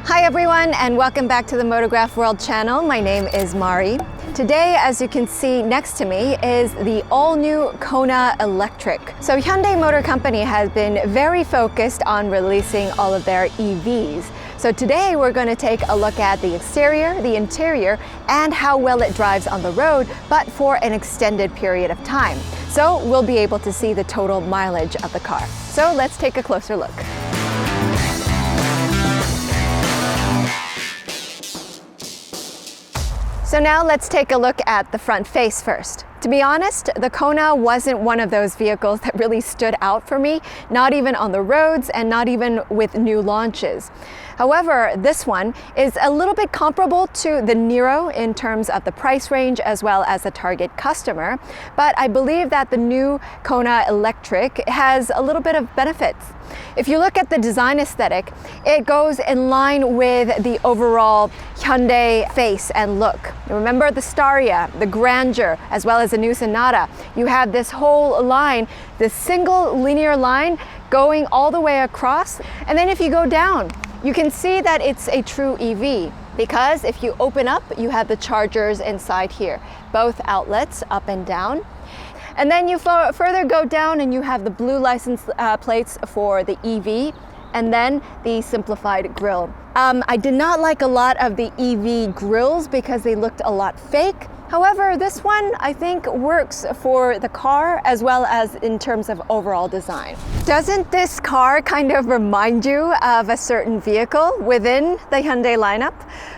Hi everyone, and welcome back to the Motorgraph World channel. My name is Mari. Today, as you can see next to me, is the all-new Kona Electric. So Hyundai Motor Company has been very focused on releasing all of their EVs. So today we're going to take a look at the exterior, the interior, and how well it drives on the road, but for an extended period of time. So we'll be able to see the total mileage of the car. So let's take a closer look. So now let's take a look at the front face first. To be honest, the Kona wasn't one of those vehicles that really stood out for me, not even on the roads and not even with new launches. However, this one is a little bit comparable to the Niro in terms of the price range as well as the target customer, but I believe that the new Kona Electric has a little bit of benefits. If you look at the design aesthetic, it goes in line with the overall Hyundai face and look. Remember the Staria, the Grandeur, as well as the new Sonata. You have this whole line, this single linear line going all the way across. And then if you go down, you can see that it's a true EV because if you open up, you have the chargers inside here, both outlets up and down. And then you further go down and you have the blue license plates for the EV and then the simplified grille. I did not like a lot of the EV grills because they looked a lot fake. However, this one I think works for the car as well as in terms of overall design. Doesn't this car kind of remind you of a certain vehicle within the Hyundai lineup?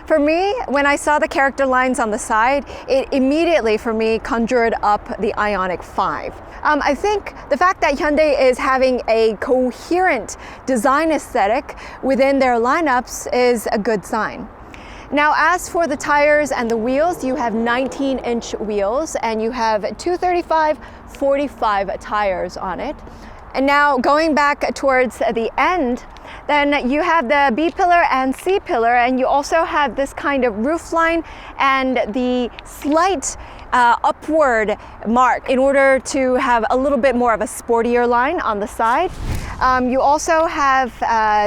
For me, when I saw the character lines on the side, it immediately for me conjured up the Ioniq 5. I think the fact that Hyundai is having a coherent design aesthetic within their lineups is a good sign. Now, as for the tires and the wheels, you have 19-inch wheels and you have 235/45 tires on it. And now going back towards the end, then you have the B pillar and C pillar, and you also have this kind of roof line and the slight upward mark in order to have a little bit more of a sportier line on the side. You also have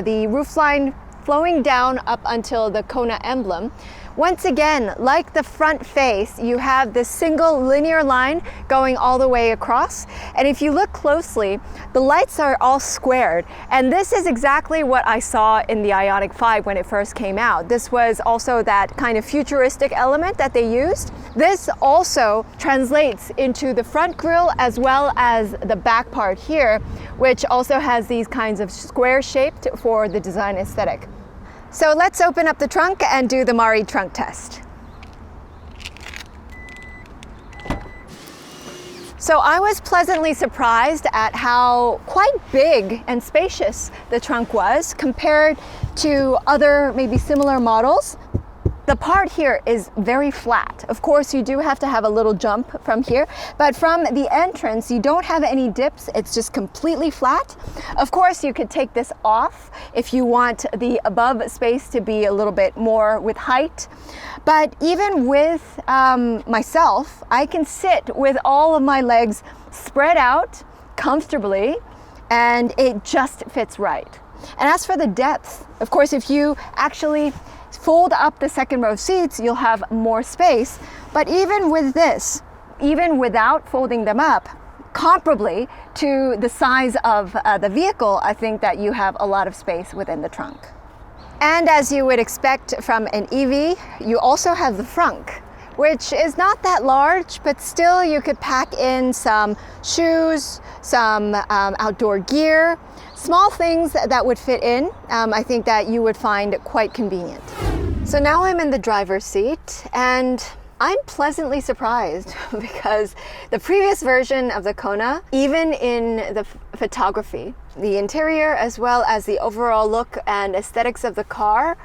the roof line flowing down up until the Kona emblem. Once again, like the front face, you have this single linear line going all the way across. And if you look closely, the lights are all squared. And this is exactly what I saw in the Ioniq 5 when it first came out. This was also that kind of futuristic element that they used. This also translates into the front grille as well as the back part here, which also has these kinds of square shaped for the design aesthetic. So let's open up the trunk and do the Mari trunk test. So I was pleasantly surprised at how quite big and spacious the trunk was compared to other maybe similar models. The part here is very flat. Of course, you do have to have a little jump from here, but from the entrance, you don't have any dips. It's just completely flat. Of course, you could take this off if you want the above space to be a little bit more with height. But even with myself, I can sit with all of my legs spread out comfortably, and it just fits right. And as for the depth, of course, if you actually fold up the second row seats, you'll have more space. But even with this, even without folding them up, comparably to the size of the vehicle, I think that you have a lot of space within the trunk. And as you would expect from an EV, you also have the frunk, which is not that large, but still you could pack in some shoes, some outdoor gear, small things that would fit in. I think that you would find quite convenient. So now I'm in the driver's seat and I'm pleasantly surprised because the previous version of the Kona, even in the photography, the interior as well as the overall look and aesthetics of the car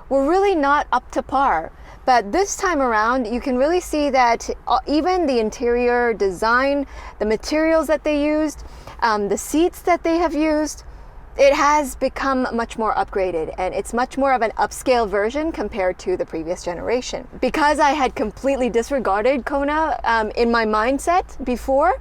were really not up to par. But this time around, you can really see that even the interior design, the materials that they used, the seats that they have used, it has become much more upgraded and it's much more of an upscale version compared to the previous generation. Because I had completely disregarded Kona in my mindset before,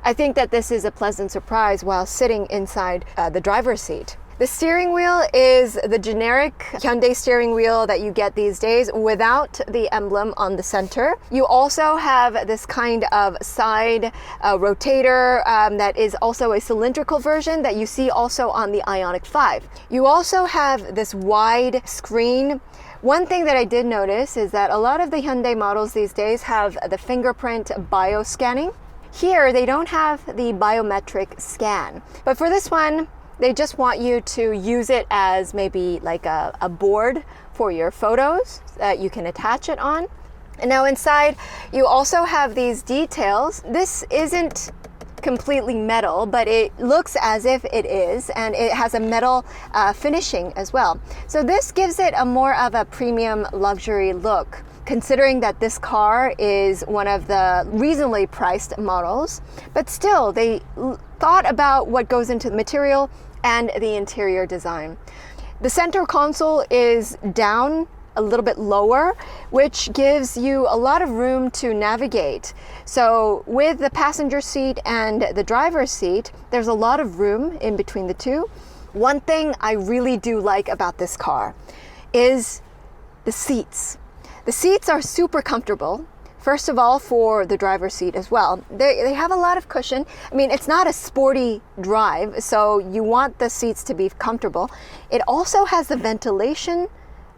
I think that this is a pleasant surprise while sitting inside the driver's seat. The steering wheel is the generic Hyundai steering wheel that you get these days without the emblem on the center. You also have this kind of side rotator that is also a cylindrical version that you see also on the Ioniq 5. You also have this wide screen. One thing that I did notice is that a lot of the Hyundai models these days have the fingerprint bioscanning. Here, they don't have the biometric scan. But for this one, they just want you to use it as maybe like a board for your photos that you can attach it on. And now inside, you also have these details. This isn't completely metal, but it looks as if it is, and it has a metal finishing as well. So this gives it a more of a premium luxury look, considering that this car is one of the reasonably priced models. But still, they thought about what goes into the material and the interior design. The center console is down a little bit lower, which gives you a lot of room to navigate. So with the passenger seat and the driver's seat, there's a lot of room in between the two. One thing I really do like about this car is the seats. The seats are super comfortable. First of all, for the driver's seat as well. They have a lot of cushion. I mean, it's not a sporty drive, so you want the seats to be comfortable. It also has the ventilation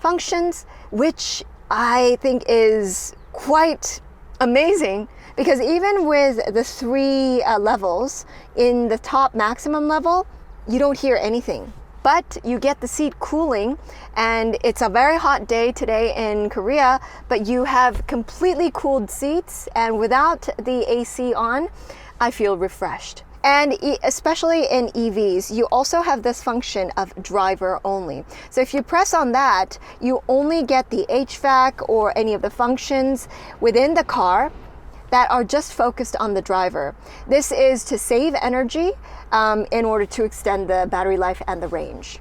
functions, which I think is quite amazing, because even with the three levels, in the top maximum level, you don't hear anything. But you get the seat cooling, and it's a very hot day today in Korea, but you have completely cooled seats, and without the AC on, I feel refreshed. And especially in EVs, you also have this function of driver only. So if you press on that, you only get the HVAC or any of the functions within the car that are just focused on the driver. This is to save energy in order to extend the battery life and the range.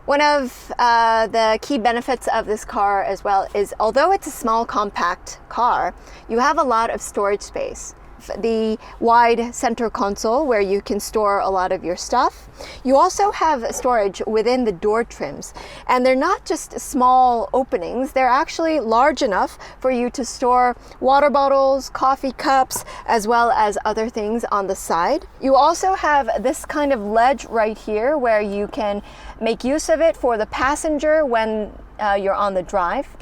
One of the key benefits of this car as well is, although it's a small compact car, you have a lot of storage space. The wide center console where you can store a lot of your stuff. You also have storage within the door trims, and they're not just small openings, they're actually large enough for you to store water bottles, coffee cups, as well as other things on the side. You also have this kind of ledge right here where you can make use of it for the passenger when you're on the drive.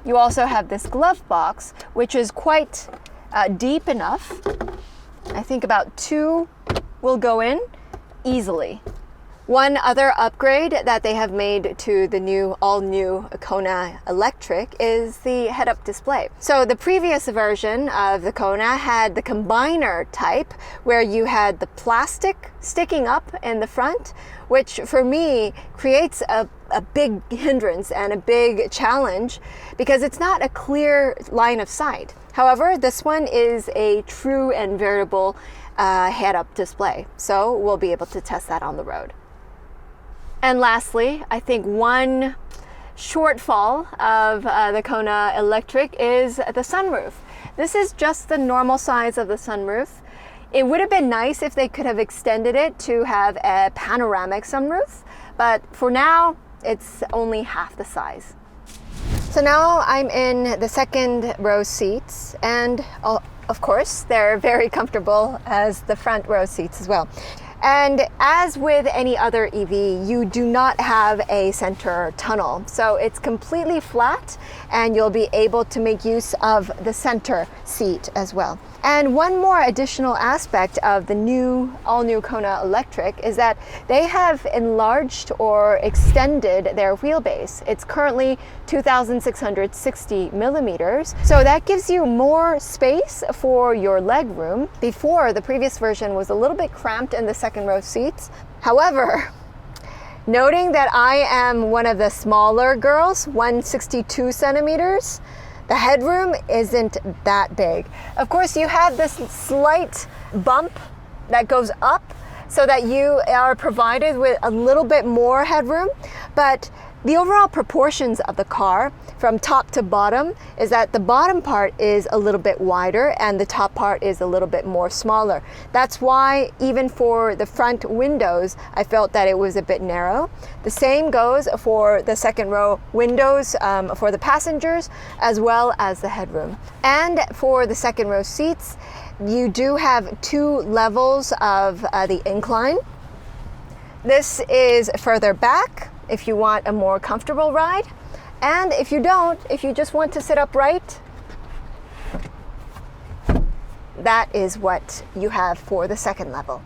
You also have this glove box, which is quite deep enough. I think about 2 will go in easily. One other upgrade that they have made to the all-new Kona Electric is the head-up display. So the previous version of the Kona had the combiner type, where you had the plastic sticking up in the front, which for me creates a big hindrance and a big challenge, because it's not a clear line of sight. However, this one is a true and veritable head-up display, so we'll be able to test that on the road. And lastly, I think one shortfall of the Kona Electric is the sunroof. This is just the normal size of the sunroof. It would have been nice if they could have extended it to have a panoramic sunroof, but for now, it's only half the size. So now I'm in the second row seats, and of course, they're very comfortable as the front row seats as well. And as with any other EV, you do not have a center tunnel. So it's completely flat, and you'll be able to make use of the center seat as well. And one more additional aspect of the all-new Kona Electric is that they have enlarged or extended their wheelbase. It's currently 2,660 millimeters. So that gives you more space for your leg room. Before, the previous version was a little bit cramped in the second row seats. However, noting that I am one of the smaller girls, 162 centimeters, the headroom isn't that big. Of course, you have this slight bump that goes up so that you are provided with a little bit more headroom, but the overall proportions of the car from top to bottom is that the bottom part is a little bit wider and the top part is a little bit more smaller. That's why even for the front windows, I felt that it was a bit narrow. The same goes for the second row windows for the passengers as well as the headroom. And for the second row seats, you do have 2 levels of the incline. This is further back if you want a more comfortable ride. And if you don't, if you just want to sit upright, that is what you have for the second level.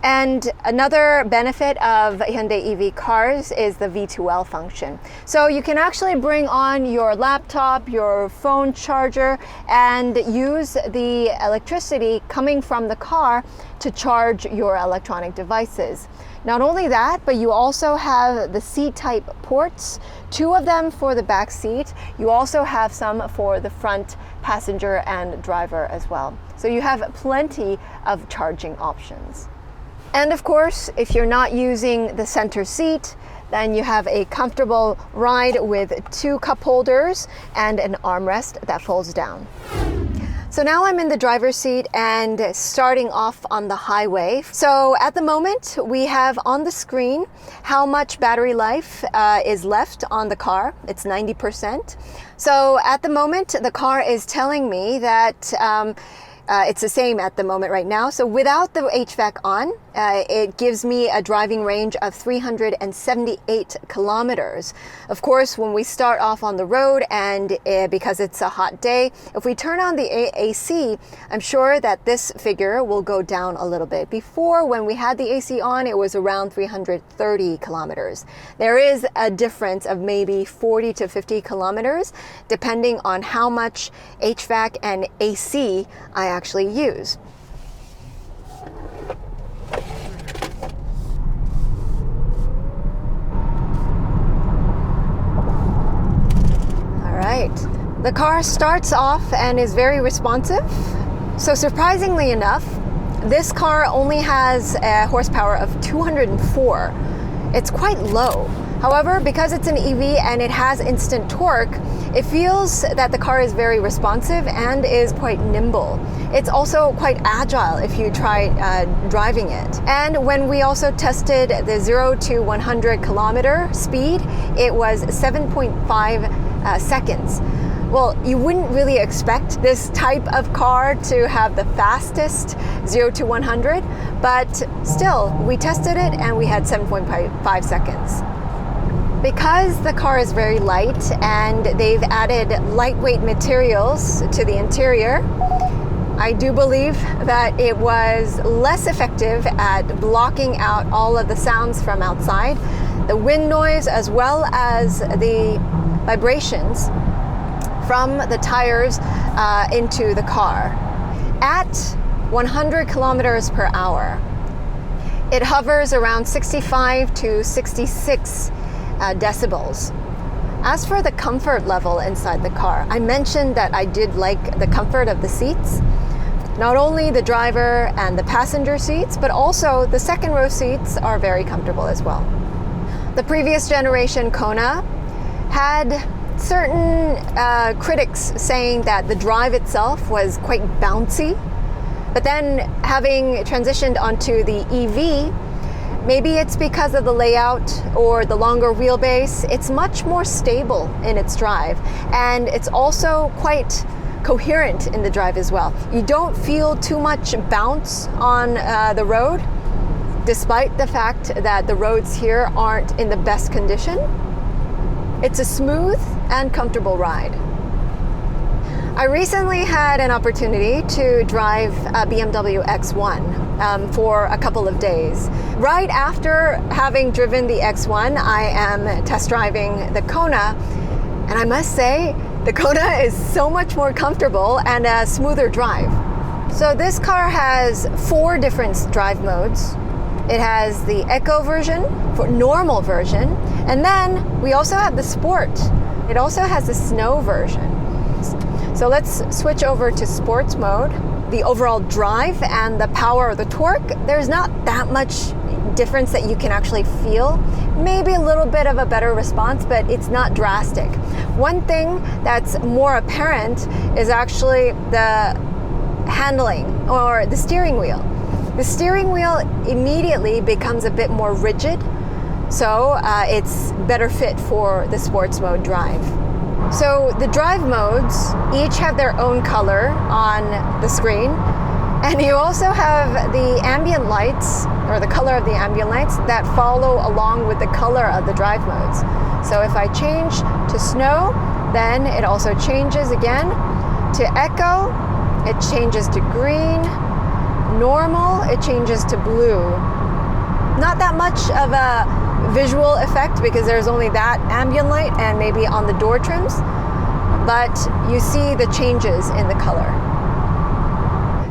And another benefit of Hyundai EV cars is the V2L function. So you can actually bring on your laptop, your phone charger, and use the electricity coming from the car to charge your electronic devices. Not only that, but you also have the C-type ports, 2 of them for the back seat. You also have some for the front passenger and driver as well. So you have plenty of charging options. And of course, if you're not using the center seat, then you have a comfortable ride with 2 cup holders and an armrest that folds down. So now I'm in the driver's seat and starting off on the highway. So at the moment, we have on the screen how much battery life is left on the car. It's 90%. So at the moment, the car is telling me that it's the same at the moment right now. So without the HVAC on, it gives me a driving range of 378 kilometers. Of course, when we start off on the road and because it's a hot day, if we turn on the AC, I'm sure that this figure will go down a little bit. Before, when we had the AC on, it was around 330 kilometers. There is a difference of maybe 40 to 50 kilometers, depending on how much HVAC and AC I actually use. All right, the car starts off and is very responsive. So surprisingly enough, this car only has a horsepower of 204. It's quite low. However, because it's an EV and it has instant torque, it feels that the car is very responsive and is quite nimble. It's also quite agile if you try driving it. And when we also tested the 0 to 100 kilometer speed, it was 7.5 seconds. Well, you wouldn't really expect this type of car to have the fastest 0 to 100, but still, we tested it and we had 7.5 seconds. Because the car is very light and they've added lightweight materials to the interior, I do believe that it was less effective at blocking out all of the sounds from outside, the wind noise as well as the vibrations from the tires into the car. At 100 kilometers per hour, it hovers around 65 to 66 decibels. As for the comfort level inside the car, I mentioned that I did like the comfort of the seats. Not only the driver and the passenger seats, but also the second row seats are very comfortable as well. The previous generation Kona had certain critics saying that the drive itself was quite bouncy, but then having transitioned onto the EV, maybe it's because of the layout or the longer wheelbase, it's much more stable in its drive, and it's also quite coherent in the drive as well. You don't feel too much bounce on the road, despite the fact that the roads here aren't in the best condition. It's a smooth and comfortable ride. I recently had an opportunity to drive a BMW X1 for a couple of days. Right after having driven the X1, I am test driving the Kona, and I must say, the Kona is so much more comfortable and a smoother drive. So this car has 4 different drive modes. It has the Eco version, for normal version, and then we also have the Sport. It also has the Snow version. So let's switch over to sports mode. The overall drive and the power of the torque, there's not that much difference that you can actually feel. maybe a little bit of a better response, but it's not drastic. One thing that's more apparent is actually the handling or the steering wheel. The steering wheel immediately becomes a bit more rigid, so it's better fit for the sports mode drive. So the drive modes each have their own color on the screen, and you also have the ambient lights, or the color of the ambient lights, that follow along with the color of the drive modes. So if I change to snow, then it also changes again. To echo, it changes to green. Normal, it changes to blue. Not that much of a visual effect because there's only that ambient light and maybe on the door trims, but you see the changes in the color.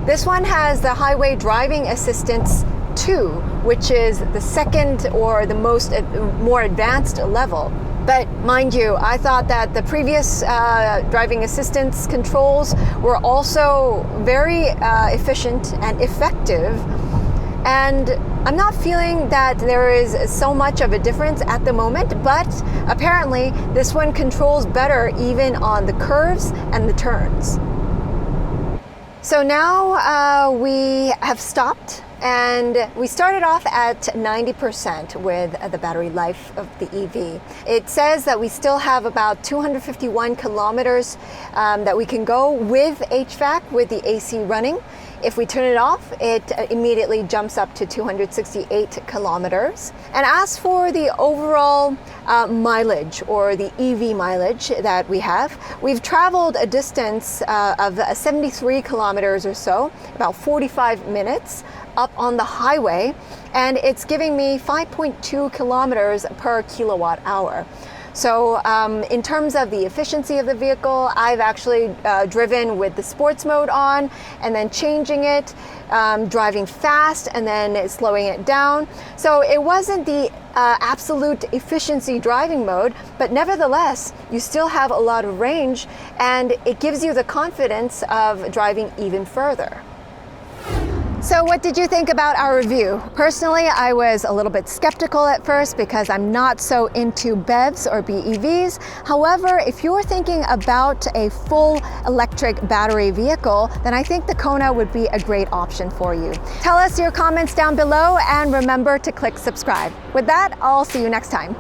This one has the Highway Driving Assistance 2, which is the second or the more advanced level. But mind you, I thought that the previous driving assistance controls were also very efficient and effective. And I'm not feeling that there is so much of a difference at the moment, but apparently this one controls better even on the curves and the turns. So now we have stopped, and we started off at 90% with the battery life of the EV. It says that we still have about 251 kilometers that we can go with HVAC, with the AC running. If we turn it off, it immediately jumps up to 268 kilometers. And as for the overall mileage, or the EV mileage that we have, we've traveled a distance of 73 kilometers or so, about 45 minutes up on the highway, and it's giving me 5.2 kilometers per kilowatt hour. So in terms of the efficiency of the vehicle, I've actually driven with the sports mode on and then changing it, driving fast and then slowing it down. So it wasn't the absolute efficiency driving mode, but nevertheless, you still have a lot of range and it gives you the confidence of driving even further. So what did you think about our review? Personally, I was a little bit skeptical at first because I'm not so into BEVs or BEVs. However, if you're thinking about a full electric battery vehicle, then I think the Kona would be a great option for you. Tell us your comments down below and remember to click subscribe. With that, I'll see you next time.